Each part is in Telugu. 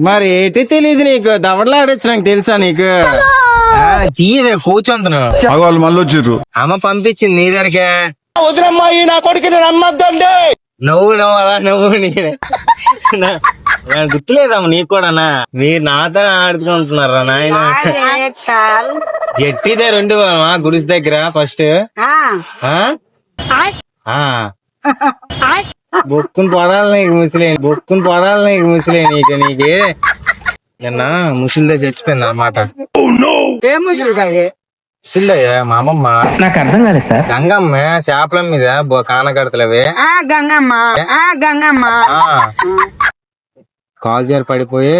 మరి ఏంటి తెలియదు నీకు, దవడలాడచ్చు నాకు తెలుసా నీకు. తీయదే కూర్చొంతను వాళ్ళు మళ్ళీ వచ్చిర్రు. అమ్మ పంపించింది నీ దగ్గరకే. వదిలమ్మాయి నా కొడుకుని నమ్మద్దండి. నువ్వు అలా నువ్వు గుర్తులేదమ్మ నీకు కూడానా. మీరు నాతో ఆడుకుంటున్నారా నాయన. జట్టిదే రెండు గుడిసి దగ్గర ఫస్ట్ బొక్కుని పడాలి నీకు ముసిలే నీకు నిన్న ముసిలిదే చచ్చిపోయింది అన్నమాట. ముసిలిదయ్యా మా అమ్మమ్మ. నాకు అర్థం కాలేదు సార్. గంగమ్మ చేపల మీద కానకడతలవి కాలు జారి పడిపోయి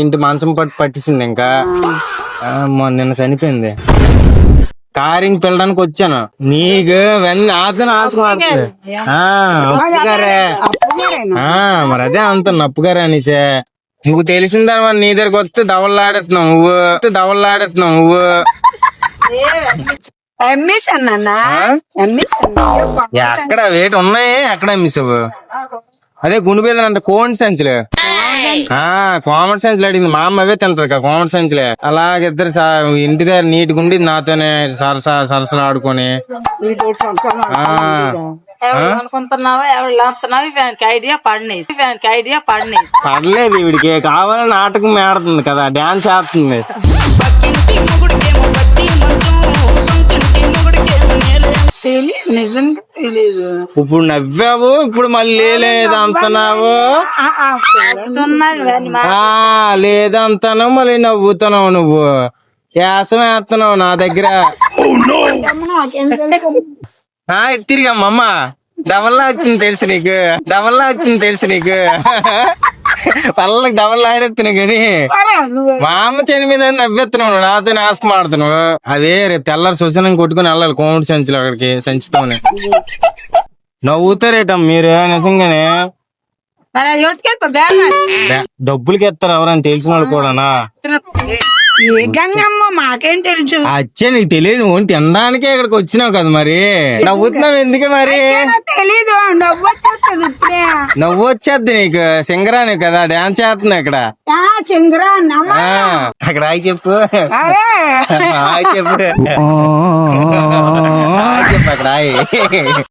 ఇంటి మంచం పట్టిసింది. ఇంకా నిన్న చనిపోయింది. కారింగ్ పిల్లడానికి వచ్చాను నీకు ఆతను ఆశమాడుతుంది. మరి అదే అంత నప్పుగారే అనేసే. నువ్వు తెలిసిన తర్వాత నీ దగ్గరకు వస్తే దవల్లాడుతున్నావు నువ్వు. ఎక్కడ వేటి ఉన్నాయి ఎక్కడ అమ్మిసావు. అదే గుండె కోమటి సంచులే కామన్ సైన్స్ అడిగింది మా అమ్మ. అవే తింటది కదా కామన్ సైన్స్లే. అలాగిద్దరు ఇంటి దగ్గర నీట్ గుండి నాతోనే సరసలు ఆడుకొని. పడలేదు వీడికి కావాలని నాటకం ఆడుతుంది కదా, డాన్స్ ఆడుతుంది. ఇప్పుడు నవ్వావు, ఇప్పుడు మళ్ళీ లేదంటున్నావు. లేదంటాను మళ్ళీ నవ్వుతున్నావు. నువ్వు యాసం వేస్తున్నావు నా దగ్గర. తిరిగమ్మమ్మ దవల్లాడుతుంది తెలుసు నీకు పళ్ళకి దవల్లాడేస్తున్నావు కానీ మా అమ్మ చెని మీద నవ్వెత్తున్నావు. నాతో ఆస్కం ఆడుతున్నావు. అదే రేపు తెల్లారి శ్వసనం కొట్టుకుని వెళ్ళాలి కోమటి సంచులు అక్కడికి సంచుతామని. నవ్వుతారేటం మీరు నిజంగానే. డబ్బులకి ఎత్తారు ఎవరని తెలిసిన వాళ్ళు కూడానా. గంగమ్మ మాకేం తెలుసు. అచ్చే నీకు తెలియదు తినడానికే ఇక్కడికి వచ్చినావు కదా. మరి నవ్వుతున్నావు ఎందుకే మరి. తెలీదు నవ్వు వచ్చేద్ది నీకు. సింగరాని కదా డాన్స్ చేస్తున్నా ఇక్కడ. అక్కడ ఆగి చెప్పు చెప్పు అక్కడ ఆగి.